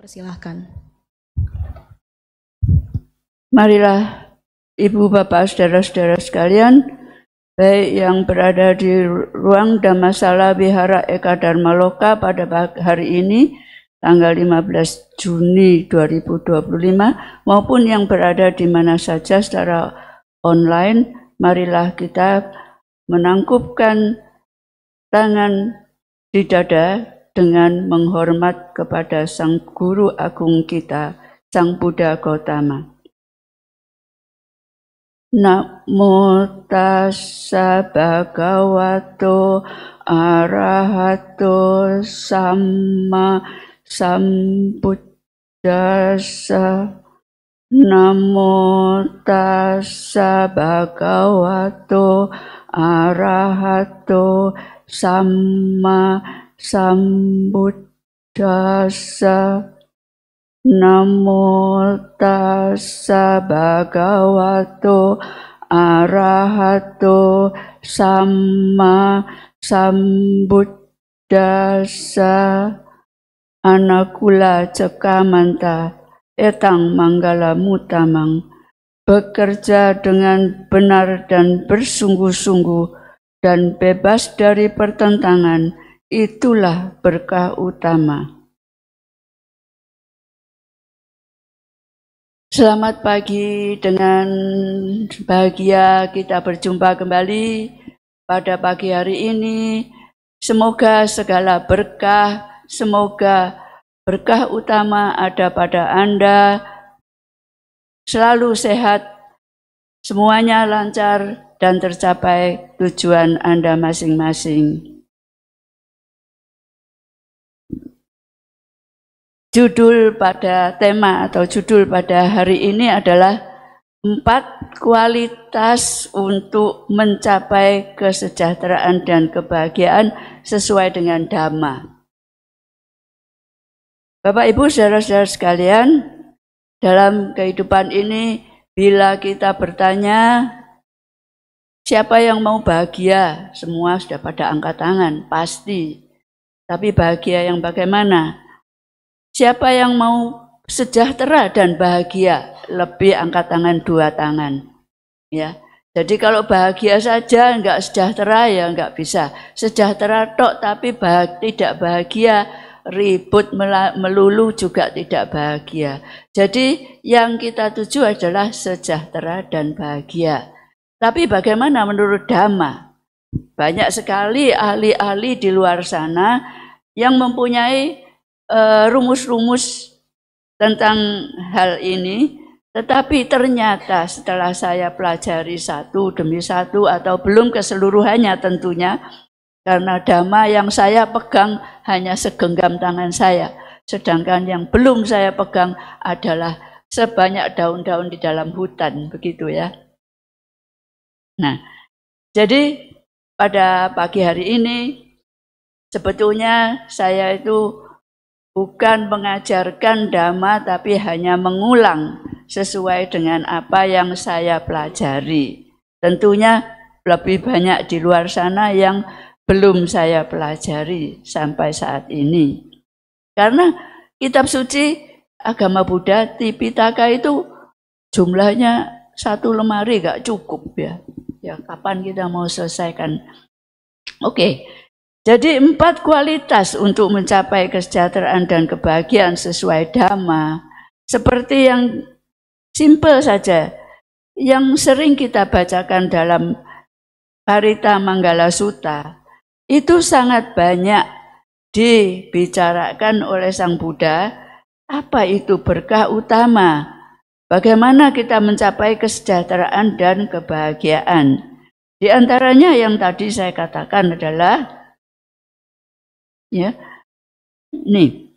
Persilahkan. Marilah Ibu Bapak Saudara-saudara sekalian, baik yang berada di ruang Dhammasala Wihara Eka Dharma Loka pada hari ini tanggal 15 Juni 2025 maupun yang berada di mana saja secara online, marilah kita menangkupkan tangan di dada dengan menghormat kepada Sang Guru Agung kita, Sang Buddha Gautama. Namo tassa bhagavato arahato samma sambuddhassa. Namo tassa bhagavato arahato samma sambuddhassa. Namo tassa bhagavato arahato samma sambuddhassa. Anakula cekamanta etang manggala mutamang. Bekerja dengan benar dan bersungguh-sungguh dan bebas dari pertentangan, itulah berkah utama. Selamat pagi, dengan bahagia kita berjumpa kembali pada pagi hari ini. Semoga segala berkah, semoga berkah utama ada pada Anda, selalu sehat, semuanya lancar dan tercapai tujuan Anda masing-masing. Judul pada tema atau judul pada hari ini adalah 4 kualitas untuk mencapai kesejahteraan dan kebahagiaan sesuai dengan Dhamma. Bapak Ibu saudara-saudara sekalian, dalam kehidupan ini bila kita bertanya siapa yang mau bahagia, semua sudah pada angkat tangan, pasti. Tapi bahagia yang bagaimana? Siapa yang mau sejahtera dan bahagia? Lebih angkat tangan 2 tangan. Ya. Jadi kalau bahagia saja enggak sejahtera ya enggak bisa. Sejahtera tok tapi tidak bahagia, ribut melulu juga tidak bahagia. Jadi yang kita tuju adalah sejahtera dan bahagia. Tapi bagaimana menurut Dhamma? Banyak sekali ahli-ahli di luar sana yang mempunyai rumus-rumus tentang hal ini, tetapi ternyata setelah saya pelajari satu demi satu atau belum keseluruhannya tentunya, karena Dhamma yang saya pegang hanya segenggam tangan saya, sedangkan yang belum saya pegang adalah sebanyak daun-daun di dalam hutan, begitu ya. Nah, jadi pada pagi hari ini sebetulnya saya itu bukan mengajarkan Dhamma, tapi hanya mengulang sesuai dengan apa yang saya pelajari. Tentunya lebih banyak di luar sana yang belum saya pelajari sampai saat ini. Karena kitab suci agama Buddha, Tipitaka itu jumlahnya 1 lemari gak cukup ya. Ya kapan kita mau selesaikan? Oke. Jadi 4 kualitas untuk mencapai kesejahteraan dan kebahagiaan sesuai Dhamma. Seperti yang simpel saja, yang sering kita bacakan dalam Parita Manggala Sutta, itu sangat banyak dibicarakan oleh Sang Buddha. Apa itu berkah utama? Bagaimana kita mencapai kesejahteraan dan kebahagiaan? Di antaranya yang tadi saya katakan adalah ya, ini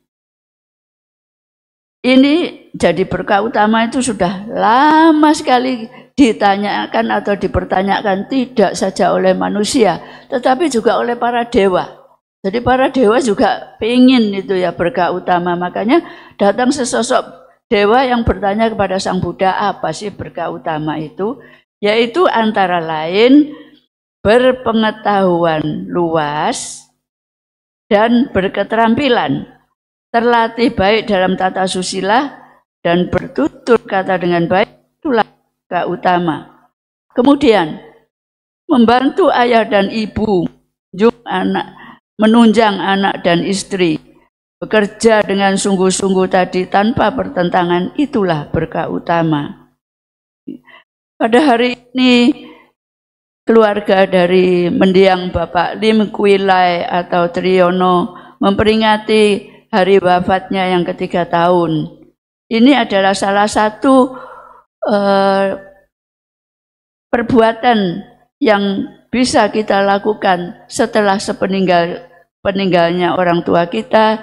jadi berkah utama itu sudah lama sekali ditanyakan atau dipertanyakan, tidak saja oleh manusia, tetapi juga oleh para dewa. Jadi para dewa juga pengen itu ya berkah utama, makanya datang sesosok dewa yang bertanya kepada Sang Buddha, apa sih berkah utama itu? Yaitu antara lain berpengetahuan luas dan berketerampilan. terlatih baik dalam tata susila dan bertutur kata dengan baik, itulah utama. Kemudian membantu ayah dan ibu, menunjang anak dan istri, bekerja dengan sungguh-sungguh tadi tanpa pertentangan, itulah berkah utama. Pada hari ini keluarga dari mendiang Bapak Lim Kuilai atau Triyono memperingati hari wafatnya yang ke-3 tahun. Ini adalah salah satu perbuatan yang bisa kita lakukan setelah peninggalnya orang tua kita,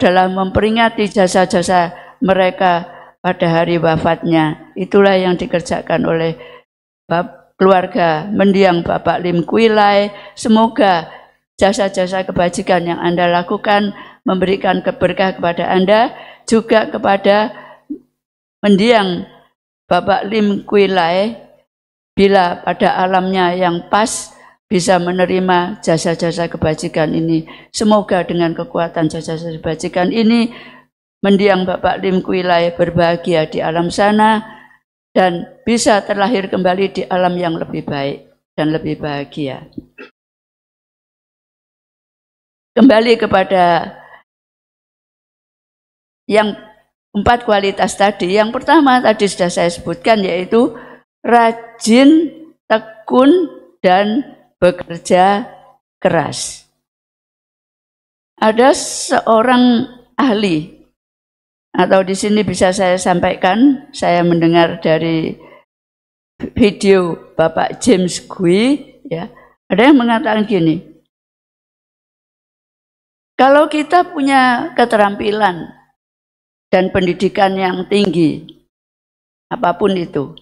dalam memperingati jasa-jasa mereka pada hari wafatnya. Itulah yang dikerjakan oleh keluarga mendiang Bapak Lim Kuilai. Semoga jasa-jasa kebajikan yang Anda lakukan memberikan keberkah kepada Anda, juga kepada mendiang Bapak Lim Kuilai, bila pada alamnya yang pas bisa menerima jasa-jasa kebajikan ini. Semoga dengan kekuatan jasa-jasa kebajikan ini, mendiang Bapak Lim Kuilai berbahagia di alam sana dan bisa terlahir kembali di alam yang lebih baik dan lebih bahagia. Kembali kepada yang 4 kualitas tadi. Yang pertama tadi sudah saya sebutkan, yaitu rajin, tekun, dan bekerja keras. Ada seorang ahli, atau di sini bisa saya sampaikan, saya mendengar dari video Bapak James Gui, ya, ada yang mengatakan gini, kalau kita punya keterampilan dan pendidikan yang tinggi, apapun itu,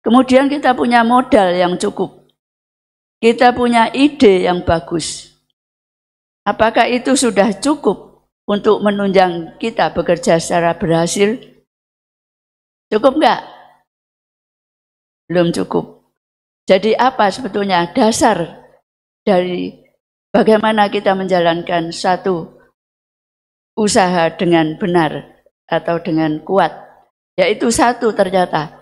kemudian kita punya modal yang cukup, kita punya ide yang bagus, apakah itu sudah cukup untuk menunjang kita bekerja secara berhasil? Cukup enggak? Belum cukup. Jadi apa sebetulnya dasar dari bagaimana kita menjalankan satu usaha dengan benar atau dengan kuat? Yaitu satu, ternyata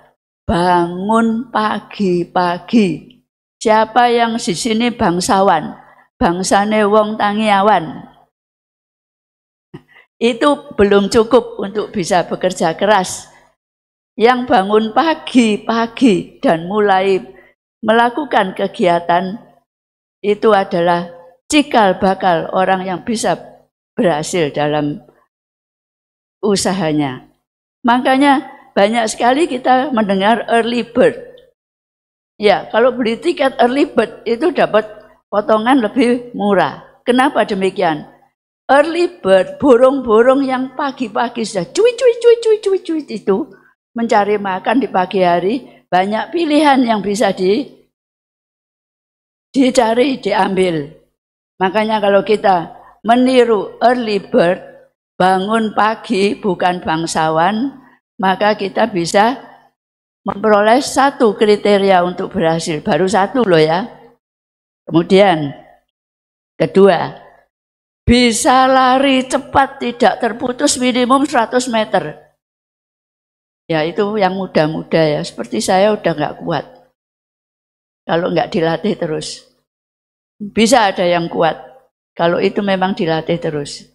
bangun pagi-pagi. Siapa yang di sini bangsawan, bangsane wong Tangiawan, itu belum cukup untuk bisa bekerja keras. Yang bangun pagi-pagi dan mulai melakukan kegiatan, itu adalah cikal bakal orang yang bisa berhasil dalam usahanya. Makanya banyak sekali kita mendengar early bird. Ya, kalau beli tiket early bird itu dapat potongan lebih murah. Kenapa demikian? Early bird, burung-burung yang pagi-pagi sudah cuit itu mencari makan di pagi hari, banyak pilihan yang bisa dicari, diambil. Makanya kalau kita meniru early bird, bangun pagi bukan bangsawan, maka kita bisa memperoleh satu kriteria untuk berhasil. Baru satu loh ya. Kemudian kedua, bisa lari cepat tidak terputus minimum 100 meter. Ya itu yang muda-muda ya, seperti saya udah nggak kuat kalau nggak dilatih terus. Bisa ada yang kuat kalau itu memang dilatih terus.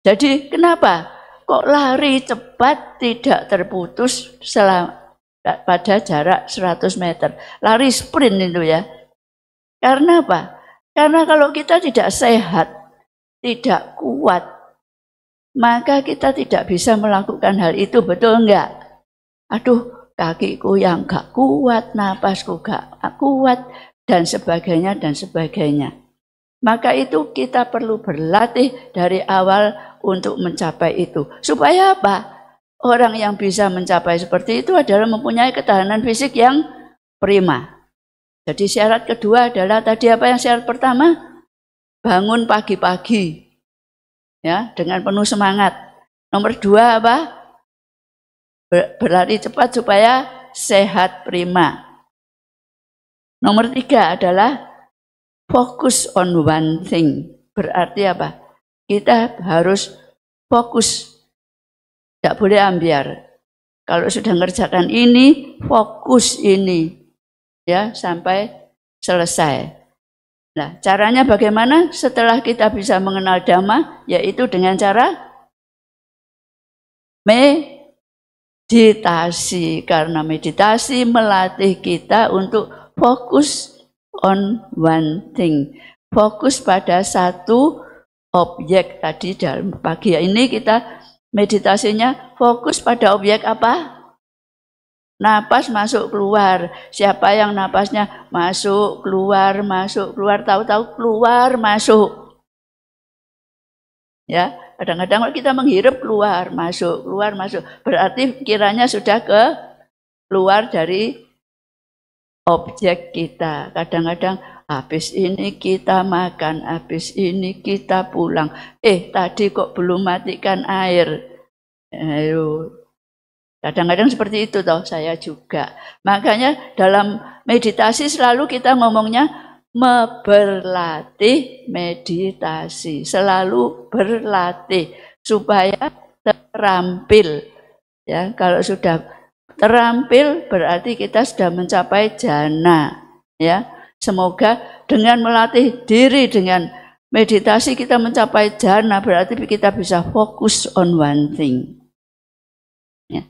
Jadi kenapa kok lari cepat tidak terputus pada jarak 100 meter? Lari sprint itu ya. Karena apa? Karena kalau kita tidak sehat, tidak kuat, maka kita tidak bisa melakukan hal itu, betul enggak? Aduh, kakiku yang enggak kuat, napasku enggak kuat, dan sebagainya, dan sebagainya. Maka itu kita perlu berlatih dari awal untuk mencapai itu. Supaya apa? Orang yang bisa mencapai seperti itu adalah mempunyai ketahanan fisik yang prima. Jadi syarat kedua adalah tadi apa yang syarat pertama? Bangun pagi-pagi ya, dengan penuh semangat. Nomor dua apa? Berlari cepat supaya sehat prima. Nomor tiga adalah fokus on one thing. Berarti apa? Kita harus fokus, tidak boleh ambiar. Kalau sudah ngerjakan ini, fokus ini, ya, sampai selesai. Nah, caranya bagaimana? Setelah kita bisa mengenal Dhamma, yaitu dengan cara meditasi. Karena meditasi melatih kita untuk fokus on one thing. Fokus pada satu objek. Tadi dalam pagi ini kita meditasinya fokus pada objek apa? Napas masuk keluar. Siapa yang napasnya masuk keluar, tahu-tahu keluar masuk. Ya, kadang-kadang kita menghirup keluar masuk. Berarti kiranya sudah keluar dari objek kita. Kadang-kadang habis ini kita makan, habis ini kita pulang. Tadi kok belum matikan air. Ayo. Kadang-kadang seperti itu toh, saya juga. Makanya dalam meditasi selalu kita ngomongnya berlatih meditasi. Selalu berlatih supaya terampil. Ya, kalau sudah terampil berarti kita sudah mencapai jana. Ya, semoga dengan melatih diri dengan meditasi kita mencapai jana, berarti kita bisa fokus on one thing. Ya.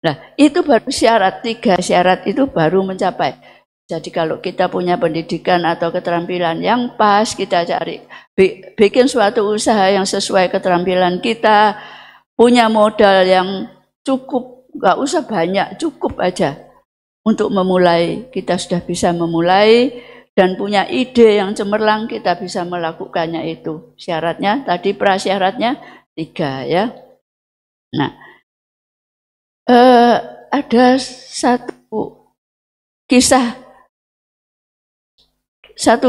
Nah, itu baru syarat, 3 syarat itu baru mencapai. Jadi kalau kita punya pendidikan atau keterampilan yang pas, kita cari, bikin suatu usaha yang sesuai keterampilan kita, punya modal yang cukup, nggak usah banyak, cukup aja untuk memulai. Kita sudah bisa memulai dan punya ide yang cemerlang, kita bisa melakukannya itu. Syaratnya, tadi prasyaratnya 3 ya. Nah, ada satu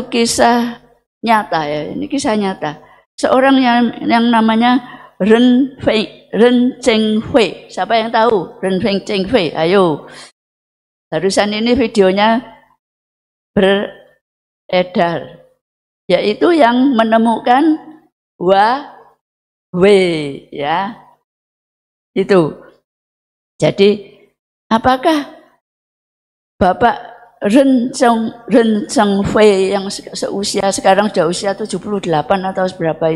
kisah nyata ya, ini kisah nyata. Seorang yang namanya Ren Cheng Hui. Siapa yang tahu Ren Cheng Hui? Ayo. Barusan ini videonya beredar. Yaitu yang menemukan Wei ya. Itu. Jadi apakah Bapak Ren Cheng Hui yang seusia sekarang sudah usia 78 atau seberapa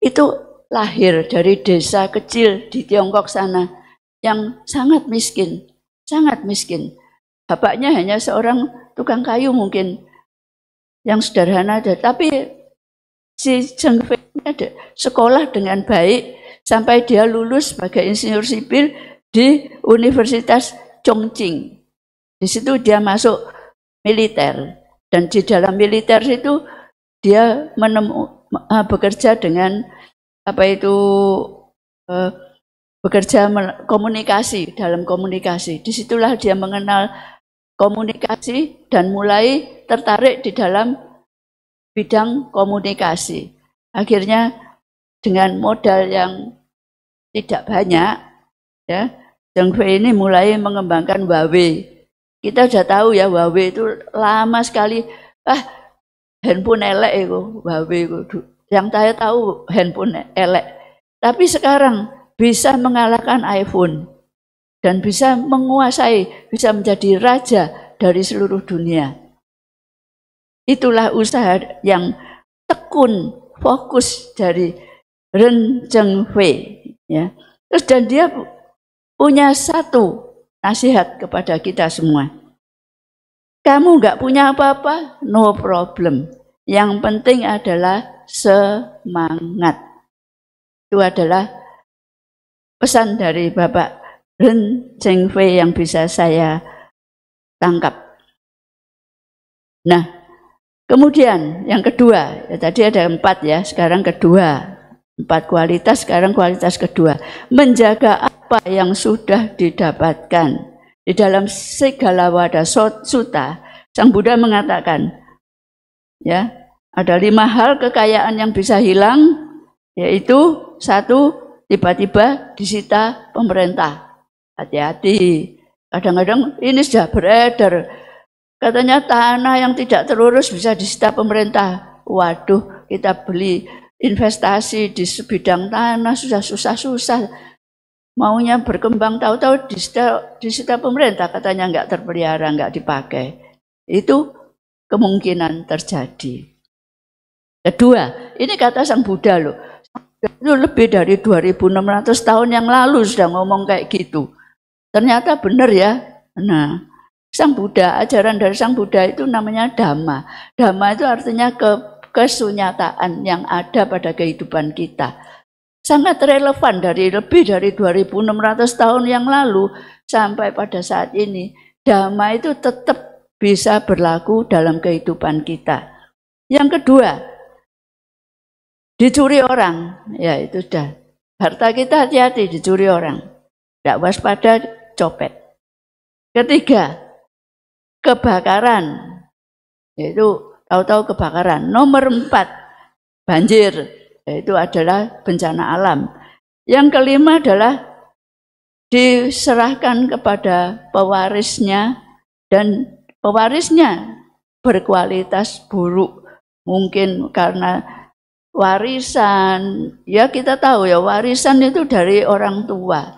itu lahir dari desa kecil di Tiongkok sana yang sangat miskin. Bapaknya hanya seorang tukang kayu mungkin yang sederhana, tapi si Cheng Hui ada sekolah dengan baik sampai dia lulus sebagai insinyur sipil di Universitas Chongqing. Di situ dia masuk militer dan di dalam militer itu dia bekerja dengan bekerja komunikasi, dalam komunikasi. Disitulah dia mengenal komunikasi dan mulai tertarik di dalam bidang komunikasi. Akhirnya dengan modal yang tidak banyak, ya, Cheng Hui ini mulai mengembangkan Huawei. Kita sudah tahu ya, Huawei itu lama sekali. Handphone elek itu, Huawei itu. Yang saya tahu handphone elek. Tapi sekarang bisa mengalahkan iPhone dan bisa menguasai, bisa menjadi raja dari seluruh dunia. Itulah usaha yang tekun, fokus dari Ren Cheng Hui. Ya. Terus dan dia punya satu nasihat kepada kita semua. Kamu nggak punya apa-apa, no problem. Yang penting adalah semangat. Itu adalah pesan dari Bapak Ren Cheng Hui yang bisa saya tangkap. Nah, kemudian yang kedua, ya tadi ada 4 ya, sekarang kedua. 4 kualitas, sekarang kualitas kedua. Menjaga apa yang sudah didapatkan. Di dalam Sigalawada Sutta, Sang Buddha mengatakan, ya, ada 5 hal kekayaan yang bisa hilang, yaitu 1, tiba-tiba disita pemerintah. Hati-hati. Kadang-kadang ini sudah beredar. Katanya tanah yang tidak terurus bisa disita pemerintah. Waduh, kita beli investasi di sebidang tanah sudah susah-susah, maunya berkembang, tahu-tahu disita pemerintah, katanya nggak terpelihara, nggak dipakai. Itu kemungkinan terjadi. Kedua, ini kata Sang Buddha loh, itu lebih dari 2600 tahun yang lalu sudah ngomong kayak gitu. Ternyata benar ya. Nah, Sang Buddha, ajaran dari Sang Buddha itu namanya Dhamma. Dhamma itu artinya kesunyataan yang ada pada kehidupan kita. Sangat relevan dari lebih dari 2600 tahun yang lalu sampai pada saat ini. Dhamma itu tetap bisa berlaku dalam kehidupan kita. Yang kedua, dicuri orang, ya itu sudah. Harta kita hati-hati dicuri orang. Tidak waspada, copet. Ketiga, kebakaran. Yaitu tahu-tahu kebakaran. Nomor 4, banjir. Yaitu adalah bencana alam. Yang kelima adalah diserahkan kepada pewarisnya dan pewarisnya berkualitas buruk. Mungkin karena warisan, ya kita tahu ya, warisan itu dari orang tua.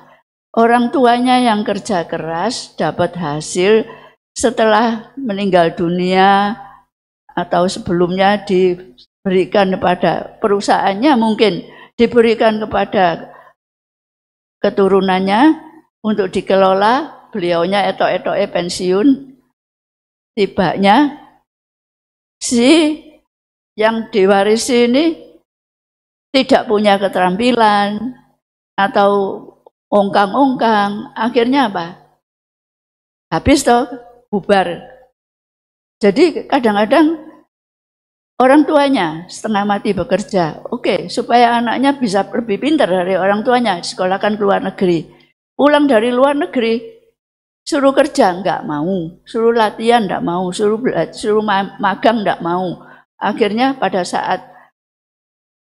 Orang tuanya yang kerja keras dapat hasil setelah meninggal dunia atau sebelumnya diberikan kepada perusahaannya, mungkin diberikan kepada keturunannya untuk dikelola, beliaunya etok-etoknya pensiun, tibanya si yang diwarisi ini tidak punya keterampilan atau ongkang-ongkang, akhirnya apa? Habis toh, bubar. Jadi kadang-kadang orang tuanya setengah mati bekerja, oke, supaya anaknya bisa lebih pintar dari orang tuanya, disekolahkan ke luar negeri. Pulang dari luar negeri, suruh kerja nggak mau, suruh latihan nggak mau, suruh magang nggak mau. Akhirnya pada saat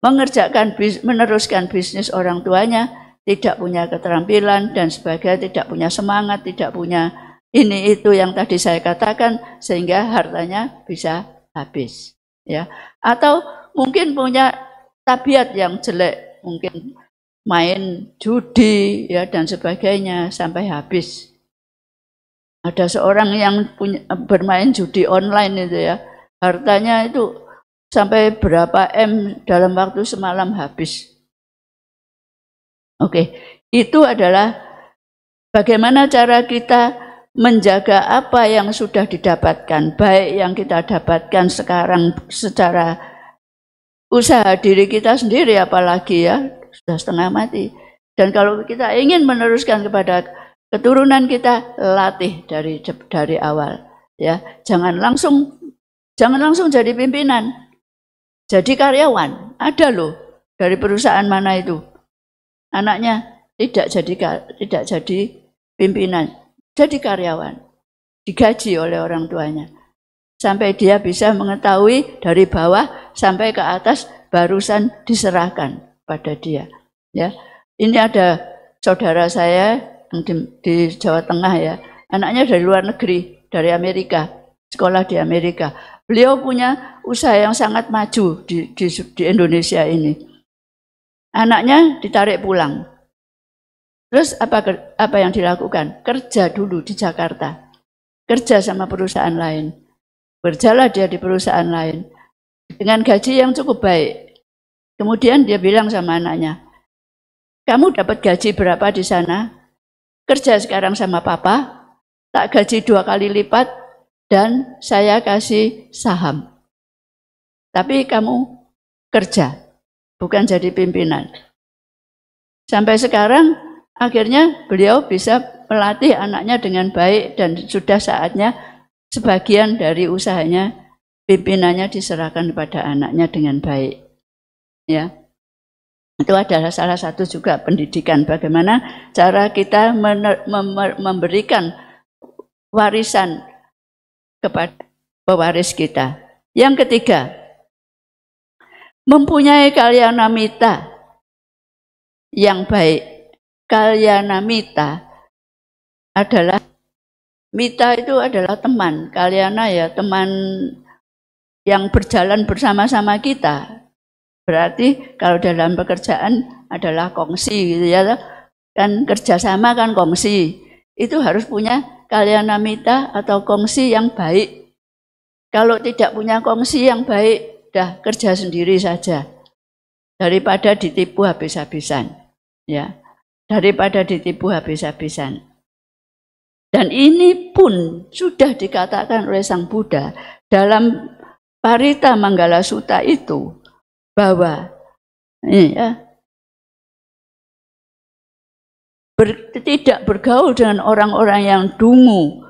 meneruskan bisnis orang tuanya, tidak punya keterampilan dan sebagainya, tidak punya semangat, tidak punya ini itu yang tadi saya katakan, sehingga hartanya bisa habis, ya. Atau mungkin punya tabiat yang jelek, mungkin main judi ya dan sebagainya sampai habis. Ada seorang yang bermain judi online itu ya, hartanya itu sampai berapa M dalam waktu semalam habis. Oke, itu adalah bagaimana cara kita menjaga apa yang sudah didapatkan, baik yang kita dapatkan sekarang secara usaha diri kita sendiri, apalagi ya sudah setengah mati. Dan kalau kita ingin meneruskan kepada keturunan kita, latih dari awal, ya. Jangan langsung jadi pimpinan, jadi karyawan. Ada loh dari perusahaan mana itu, anaknya tidak jadi pimpinan, jadi karyawan, digaji oleh orang tuanya, sampai dia bisa mengetahui dari bawah sampai ke atas, barusan diserahkan pada dia. Ya, ini ada saudara saya di Jawa Tengah ya, anaknya dari luar negeri, dari Amerika, sekolah di Amerika. Beliau punya usaha yang sangat maju di Indonesia ini. Anaknya ditarik pulang. Terus apa yang dilakukan? Kerja dulu di Jakarta. Kerja sama perusahaan lain. Berjalan dia di perusahaan lain dengan gaji yang cukup baik. Kemudian dia bilang sama anaknya, "Kamu dapat gaji berapa di sana? Kerja sekarang sama papa, tak gaji 2 kali lipat dan saya kasih saham. Tapi kamu kerja, bukan jadi pimpinan." Sampai sekarang akhirnya beliau bisa melatih anaknya dengan baik dan sudah saatnya sebagian dari usahanya, pimpinannya diserahkan kepada anaknya dengan baik. Ya, itu adalah salah satu juga pendidikan, bagaimana cara kita memberikan warisan kepada pewaris kita. Yang ketiga, mempunyai kalyanamita yang baik. Kalyanamita adalah, mita itu adalah teman, kalyana ya teman yang berjalan bersama-sama kita. Berarti kalau dalam pekerjaan adalah kongsi gitu ya. Kan kerjasama kan kongsi. Itu harus punya kalyanamita atau kongsi yang baik. Kalau tidak punya kongsi yang baik, dah kerja sendiri saja. Daripada ditipu habis-habisan. Ya. Daripada ditipu habis-habisan. Dan ini pun sudah dikatakan oleh Sang Buddha dalam Parita Manggala Sutta itu, bahwa ya, tidak bergaul dengan orang-orang yang dungu,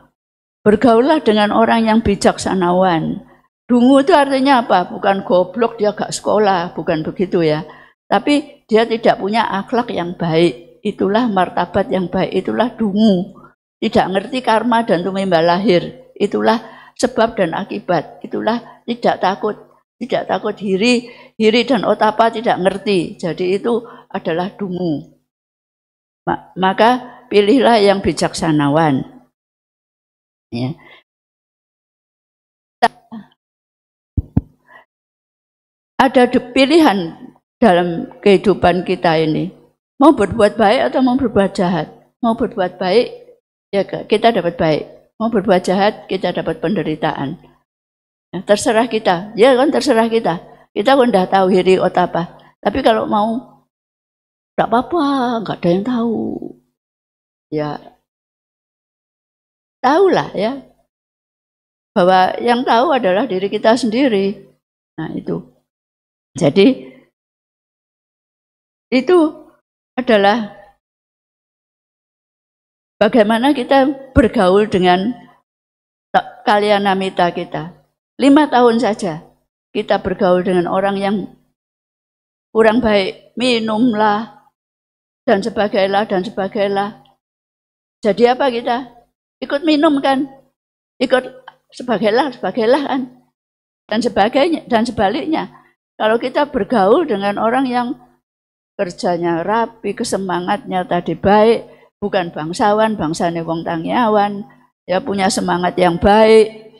bergaullah dengan orang yang bijaksanawan. Dungu itu artinya apa? Bukan goblok, dia gak sekolah, bukan begitu ya. Tapi dia tidak punya akhlak yang baik, itulah martabat yang baik, itulah dungu. Tidak ngerti karma dan tumimba lahir, itulah sebab dan akibat, itulah tidak takut hiri dan otapa tidak ngerti. Jadi itu adalah dungu. Maka pilihlah yang bijaksanawan. Ya. Ada pilihan dalam kehidupan kita ini. Mau berbuat baik atau mau berbuat jahat. Mau berbuat baik, ya kita dapat baik. Mau berbuat jahat, kita dapat penderitaan. Ya, terserah kita, ya kan terserah kita. Kita kan udah tahu hiri otapa. Tapi kalau mau, tidak apa-apa, nggak ada yang tahu. Ya, tahulah ya, bahwa yang tahu adalah diri kita sendiri. Nah itu. Jadi, itu adalah bagaimana kita bergaul dengan kalyanamita kita. 5 tahun saja kita bergaul dengan orang yang kurang baik, minumlah, dan sebagainya. Jadi apa kita? Ikut minum kan? Ikut sebagainya kan? Dan sebagainya, dan sebaliknya. Kalau kita bergaul dengan orang yang kerjanya rapi, kesemangatnya tadi baik, bukan bangsawan, bangsane wong tangyawan, ya punya semangat yang baik,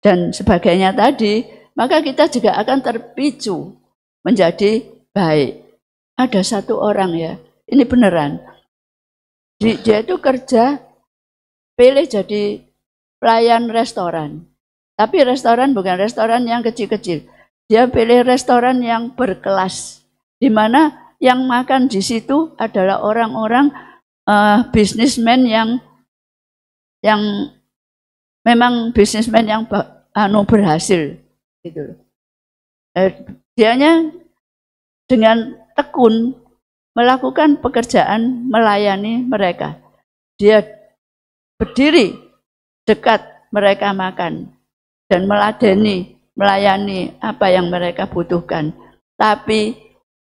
dan sebagainya tadi, maka kita juga akan terpicu menjadi baik. Ada satu orang ya, ini beneran, dia itu kerja, pilih jadi pelayan restoran. Tapi restoran bukan restoran yang kecil-kecil, dia pilih restoran yang berkelas, di mana yang makan di situ adalah orang-orang bisnismen yang memang bisnismen yang berhasil gitu. Dianya dengan tekun melakukan pekerjaan melayani mereka. Dia berdiri dekat mereka makan dan melayani apa yang mereka butuhkan. Tapi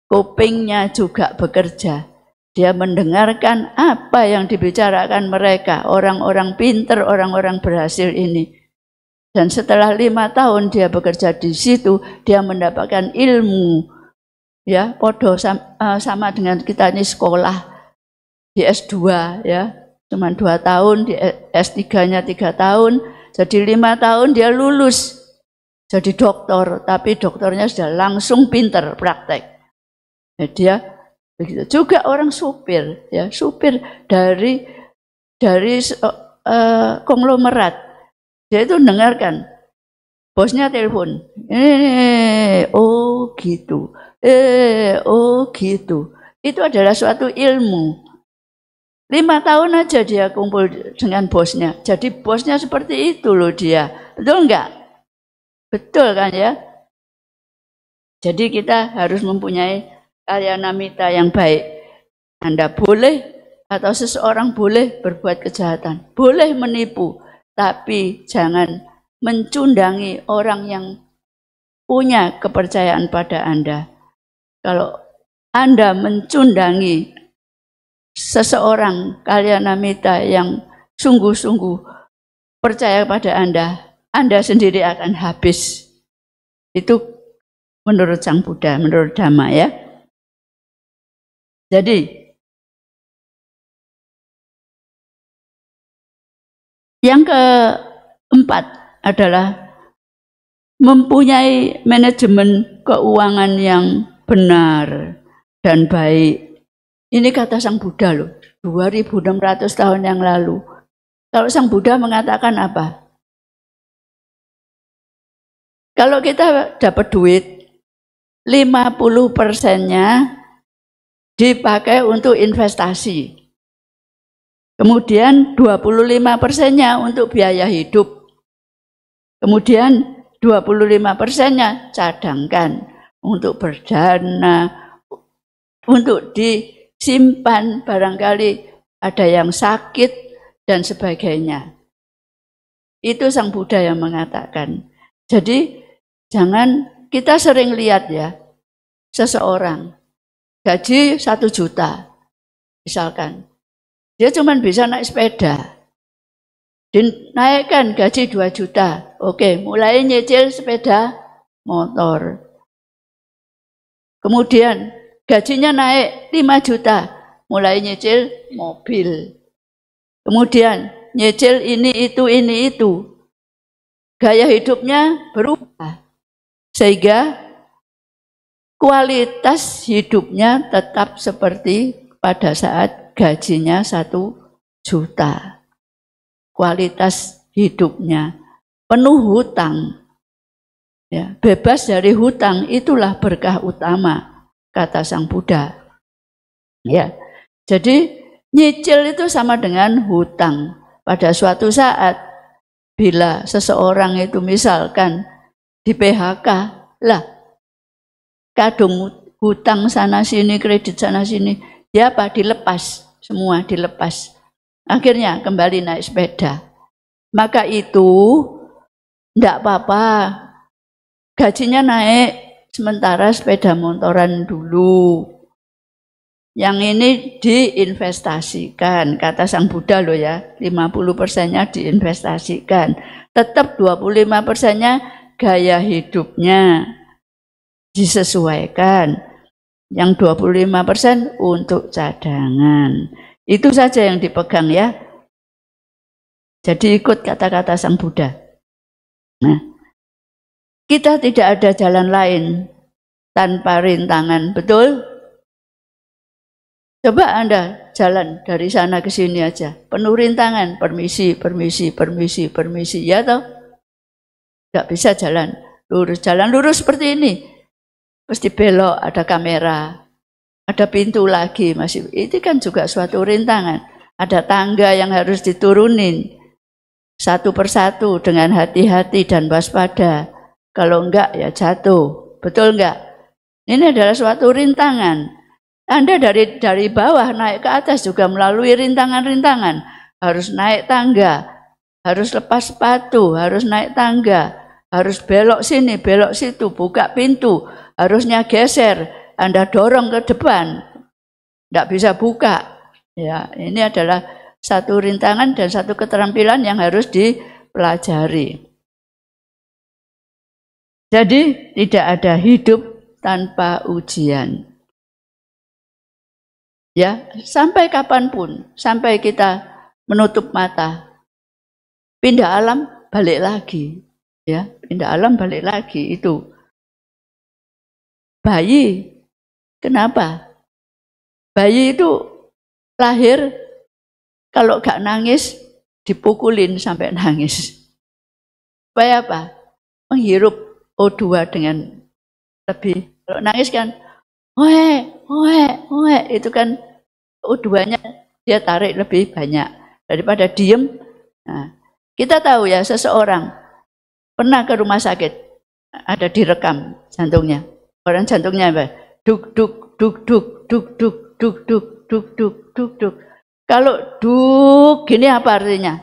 kupingnya juga bekerja. Dia mendengarkan apa yang dibicarakan mereka, orang-orang pinter, orang-orang berhasil ini. Dan setelah 5 tahun dia bekerja di situ, dia mendapatkan ilmu. Ya, podo sama dengan kita ini sekolah di S2 ya, cuma 2 tahun, di S3-nya 3 tahun, jadi 5 tahun dia lulus jadi dokter, tapi dokternya sudah langsung pinter praktek. Ya, dia begitu juga orang supir, ya supir dari konglomerat, dia itu dengarkan bosnya telepon, oh gitu, oh gitu, itu adalah suatu ilmu. 5 tahun aja dia kumpul dengan bosnya, jadi bosnya seperti itu loh dia, betul enggak? Betul kan ya? Jadi kita harus mempunyai kalyanamita yang baik. Anda boleh atau seseorang boleh berbuat kejahatan, boleh menipu, tapi jangan mencundangi orang yang punya kepercayaan pada Anda. Kalau Anda mencundangi seseorang kalyanamita yang sungguh-sungguh percaya pada Anda sendiri akan habis. Itu menurut Sang Buddha, menurut Dhamma ya. Jadi, yang keempat adalah mempunyai manajemen keuangan yang benar dan baik. Ini kata Sang Buddha loh, 2600 tahun yang lalu. Kalau Sang Buddha mengatakan apa? Kalau kita dapat duit, 50%-nya dipakai untuk investasi. Kemudian 25%-nya untuk biaya hidup. Kemudian 25%-nya cadangkan untuk berdana, untuk disimpan barangkali ada yang sakit dan sebagainya. Itu Sang Buddha yang mengatakan. Jadi jangan, kita sering lihat ya, seseorang gaji 1 juta misalkan, dia cuma bisa naik sepeda, dinaikkan gaji 2 juta, oke, mulai nyicil sepeda motor. Kemudian gajinya naik 5 juta, mulai nyicil mobil. Kemudian nyicil ini itu. Gaya hidupnya berubah. Sehingga kualitas hidupnya tetap seperti pada saat gajinya 1 juta. Kualitas hidupnya penuh hutang. Ya, bebas dari hutang itulah berkah utama, kata Sang Buddha. Ya, jadi nyicil itu sama dengan hutang. Pada suatu saat, bila seseorang itu misalkan di PHK, lah kadung hutang sana sini, kredit sana sini, dia apa? Dilepas, semua dilepas. Akhirnya kembali naik sepeda. Maka itu enggak apa-apa, gajinya naik, sementara sepeda motoran dulu. Yang ini diinvestasikan, kata Sang Buddha loh ya, 50%-nya diinvestasikan. Tetap 25%-nya gaya hidupnya disesuaikan. Yang 25% untuk cadangan. Itu saja yang dipegang ya. Jadi ikut kata-kata Sang Buddha. Nah, kita tidak ada jalan lain tanpa rintangan, betul? Coba Anda jalan dari sana ke sini aja, penuh rintangan, permisi, ya toh? Tidak bisa jalan lurus seperti ini. Mesti belok, ada kamera, ada pintu lagi, masih. Itu kan juga suatu rintangan. Ada tangga yang harus diturunin satu persatu dengan hati-hati dan waspada. Kalau enggak ya jatuh, betul enggak? Ini adalah suatu rintangan. Anda dari bawah naik ke atas juga melalui rintangan-rintangan. Harus naik tangga, harus lepas sepatu, harus naik tangga, harus belok sini, belok situ, buka pintu, harusnya geser, Anda dorong ke depan, tidak bisa buka. Ya, ini adalah satu rintangan dan satu keterampilan yang harus dipelajari. Jadi tidak ada hidup tanpa ujian. Ya, sampai kapanpun, sampai kita menutup mata, pindah alam balik lagi, ya, pindah alam balik lagi itu. Bayi, kenapa? Bayi itu lahir kalau gak nangis dipukulin sampai nangis. Supaya apa? Menghirup O2 dengan lebih. Kalau nangis kan, itu kan O2-nya dia tarik lebih banyak daripada diem. Nah, kita tahu ya, seseorang pernah ke rumah sakit, ada direkam jantungnya. Orang jantungnya apa? Duk duk duk duk duk duk duk duk duk duk duk duk. Kalau duk gini apa artinya?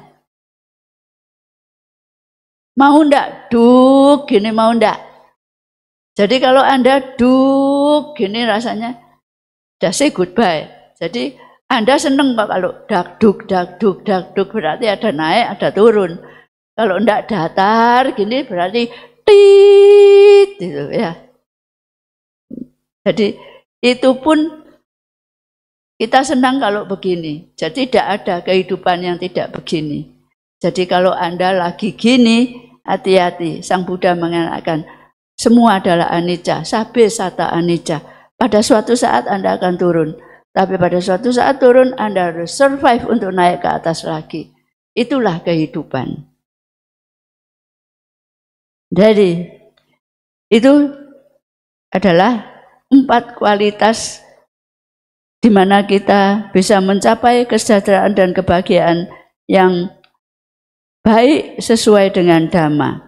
Mau ndak? Duk gini mau ndak? Jadi kalau Anda duk gini rasanya udah say goodbye. Jadi Anda seneng Pak kalau dak duk berarti ada naik, ada turun. Kalau ndak datar gini berarti tit gitu ya. Jadi itu pun kita senang kalau begini. Jadi tidak ada kehidupan yang tidak begini. Jadi kalau Anda lagi gini, hati-hati. Sang Buddha mengatakan, Semua adalah anicca, sabbe sata anicca. Pada suatu saat Anda akan turun, tapi pada suatu saat turun Anda harus survive untuk naik ke atas lagi. Itulah kehidupan. Jadi itu adalah 4 kualitas di mana kita bisa mencapai kesejahteraan dan kebahagiaan yang baik sesuai dengan Dhamma.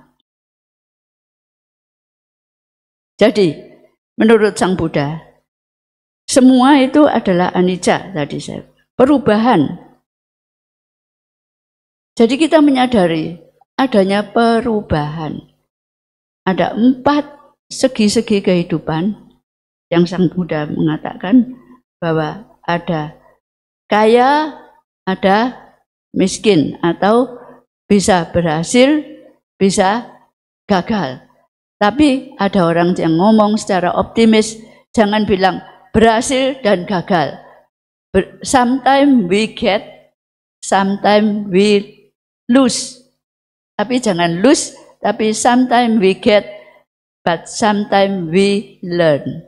Jadi, menurut Sang Buddha, semua itu adalah anicca tadi saya. Perubahan. Jadi kita menyadari adanya perubahan. Ada 4 segi-segi kehidupan yang Sang Buddha mengatakan bahwa ada kaya, ada miskin, atau bisa berhasil, bisa gagal. Tapi ada orang yang ngomong secara optimis, jangan bilang berhasil dan gagal. Sometimes we get, sometimes we lose. Tapi jangan lose, tapi sometimes we get, but sometimes we learn.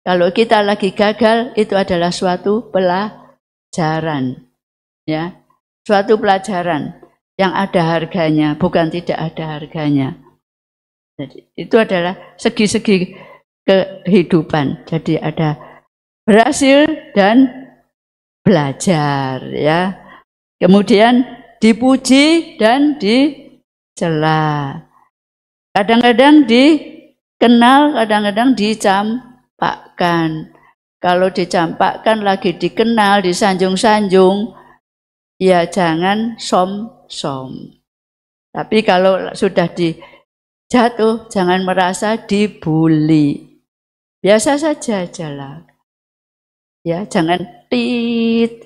Kalau kita lagi gagal, itu adalah suatu pelajaran. Ya, suatu pelajaran yang ada harganya, bukan tidak ada harganya. Jadi, itu adalah segi-segi kehidupan. Jadi ada berhasil dan belajar, ya. Kemudian dipuji dan dicela. Kadang-kadang dikenal, kadang-kadang dicampakkan. Kalau dicampakkan lagi dikenal, disanjung-sanjung, ya jangan som-som. Tapi kalau sudah jatuh, jangan merasa dibully. Biasa saja jalan. Ya, jangan tit.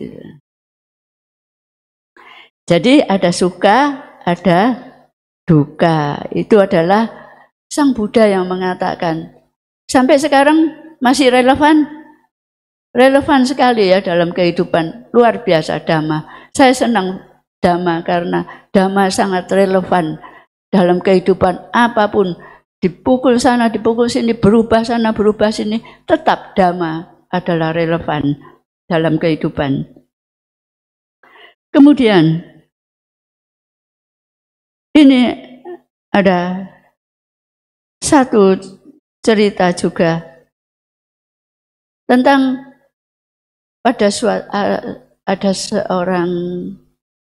Jadi ada suka, ada duka. Itu adalah Sang Buddha yang mengatakan. Sampai sekarang masih relevan. Relevan sekali ya dalam kehidupan. Luar biasa Dhamma. Saya senang Dhamma karena Dhamma sangat relevan. Dalam kehidupan apapun, dipukul sana, dipukul sini, berubah sana, berubah sini, tetap Dhamma adalah relevan dalam kehidupan. Kemudian, ini ada satu cerita juga tentang ada seorang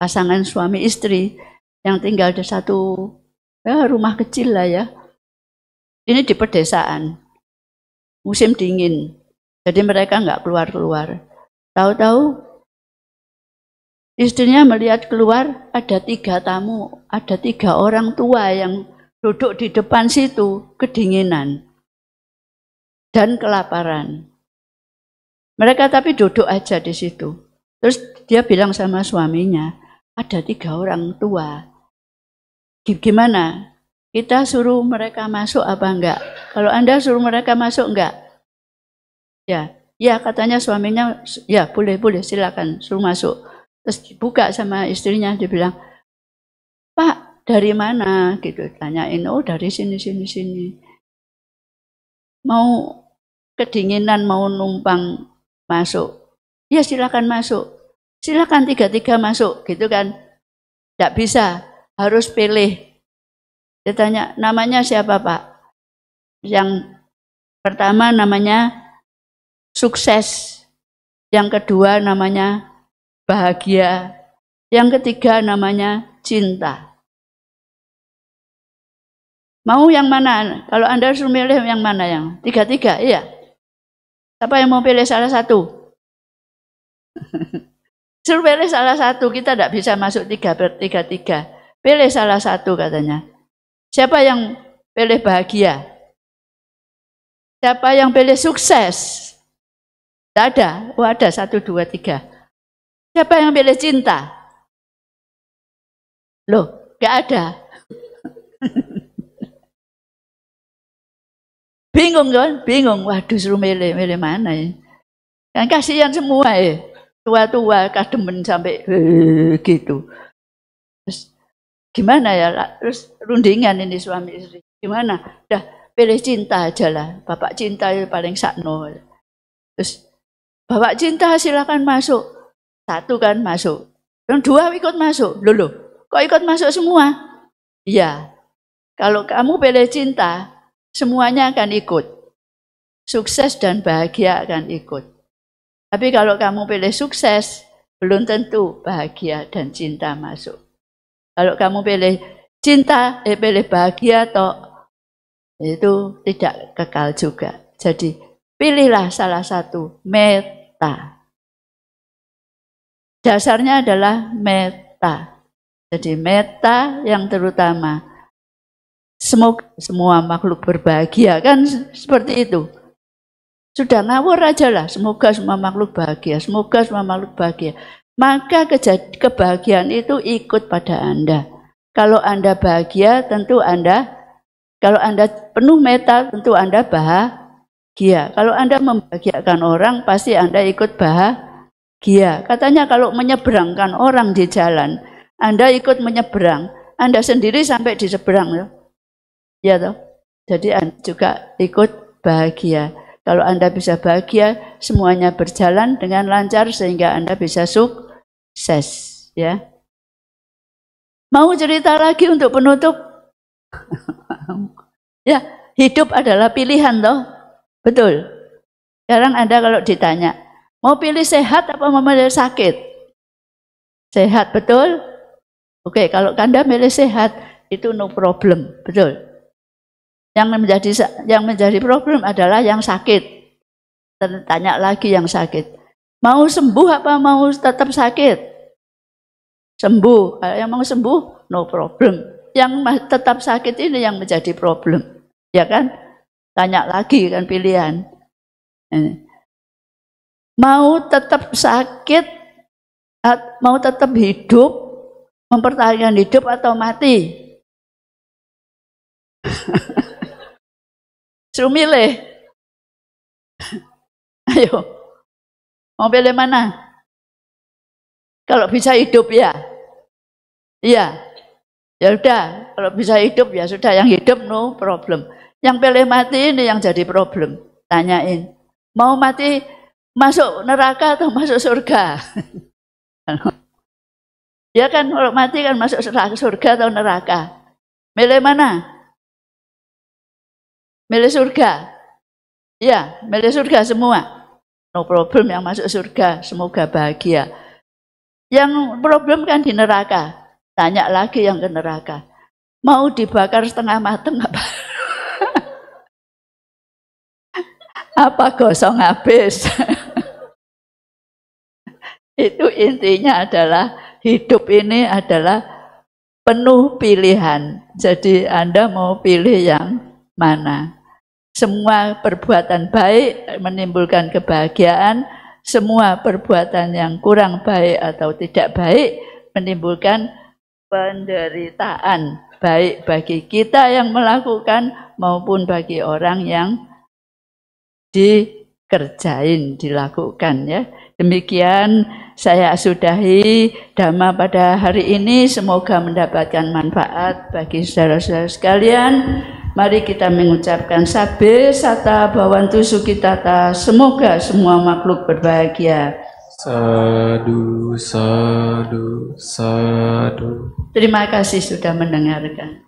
pasangan suami istri yang tinggal di satu rumah kecil lah ya. Ini di pedesaan, musim dingin, jadi mereka nggak keluar-keluar. Tahu-tahu istrinya melihat keluar ada 3 tamu, ada 3 orang tua yang duduk di depan situ, kedinginan dan kelaparan. Mereka tapi duduk aja di situ. Terus dia bilang sama suaminya, ada 3 orang tua. Gimana? Kita suruh mereka masuk apa enggak? Kalau Anda suruh mereka masuk enggak? Ya katanya suaminya, ya boleh silakan suruh masuk. Terus dibuka sama istrinya, dia bilang, Pak dari mana? Gitu tanyain, oh dari sini. Mau kedinginan, mau numpang masuk? Ya silakan masuk. Silakan 3 masuk, gitu kan? Enggak bisa, harus pilih. Dia tanya, namanya siapa Pak? Yang pertama namanya sukses. Yang kedua namanya bahagia. Yang ketiga namanya cinta. Mau yang mana? Kalau Anda harus milih yang mana yang? 3? Iya. Siapa yang mau pilih salah satu? Suruh pilih salah satu, kita tidak bisa masuk 3/3. Pilih salah satu katanya. Siapa yang pilih bahagia? Siapa yang pilih sukses? Tidak ada. Oh ada 1, 2, 3. Siapa yang pilih cinta? Loh, nggak ada. Bingung kan? Bingung. Waduh, suruh milih mana ya? Kan kasihan semua ya. Tua-tua, kademen sampai gitu. Terus gimana ya? Terus rundingan ini suami istri. Gimana? Udah pilih cinta aja lah. Bapak cinta itu paling sakno. Terus bapak cinta silakan masuk. Satu kan masuk. Yang dua ikut masuk. Loh, kok ikut masuk semua? Iya. Kalau kamu pilih cinta, semuanya akan ikut. Sukses dan bahagia akan ikut. Tapi kalau kamu pilih sukses, belum tentu bahagia dan cinta masuk. Kalau kamu pilih cinta, pilih bahagia, toh itu tidak kekal juga. Jadi pilihlah salah satu, meta. Dasarnya adalah meta. Jadi meta yang terutama. Semoga semua makhluk berbahagia, kan seperti itu. Sudah ngawur aja lah, semoga semua makhluk bahagia, semoga semua makhluk bahagia. Maka kebahagiaan itu ikut pada Anda. Kalau Anda bahagia, tentu Anda, kalau Anda penuh meta, tentu Anda bahagia. Kalau Anda membahagiakan orang, pasti Anda ikut bahagia. Katanya kalau menyeberangkan orang di jalan, Anda ikut menyeberang, Anda sendiri sampai di seberang. Ya toh? Jadi Anda juga ikut bahagia. Kalau Anda bisa bahagia, semuanya berjalan dengan lancar sehingga Anda bisa sukses, ya. Mau cerita lagi untuk penutup? Ya, hidup adalah pilihan toh. Betul. Sekarang Anda kalau ditanya, mau pilih sehat apa mau pilih sakit? Sehat, betul? Oke, kalau Anda pilih sehat, itu no problem, betul. Yang menjadi problem adalah yang sakit. Tanya lagi yang sakit. Mau sembuh apa mau tetap sakit? Sembuh. Kalau yang mau sembuh, no problem. Yang tetap sakit ini yang menjadi problem. Ya kan? Tanya lagi kan pilihan. Mau tetap sakit, mau tetap hidup, mempertahankan hidup atau mati? Suruh milih. Ayo. Mau pilih mana? Kalau bisa hidup ya. Iya. Ya udah, kalau bisa hidup ya sudah, yang hidup no problem. Yang pilih mati ini yang jadi problem. Tanyain. Mau mati masuk neraka atau masuk surga? Ya kan kalau mati kan masuk surga atau neraka. Milih mana? Milih surga. Ya, milih surga semua. No problem yang masuk surga, semoga bahagia. Yang problem kan di neraka. Tanya lagi yang ke neraka. Mau dibakar setengah mateng apa? Apa gosong habis? Itu intinya adalah hidup ini adalah penuh pilihan. Jadi Anda mau pilih yang mana? Semua perbuatan baik menimbulkan kebahagiaan, semua perbuatan yang kurang baik atau tidak baik menimbulkan penderitaan, baik bagi kita yang melakukan maupun bagi orang yang dikerjain, dilakukan, ya. Demikian saya sudahi Dhamma pada hari ini, semoga mendapatkan manfaat bagi saudara-saudara sekalian. Mari kita mengucapkan Sabbe Sata Bhavantu Sukhitata, semoga semua makhluk berbahagia. Sadu, sadu, sadu. Terima kasih sudah mendengarkan.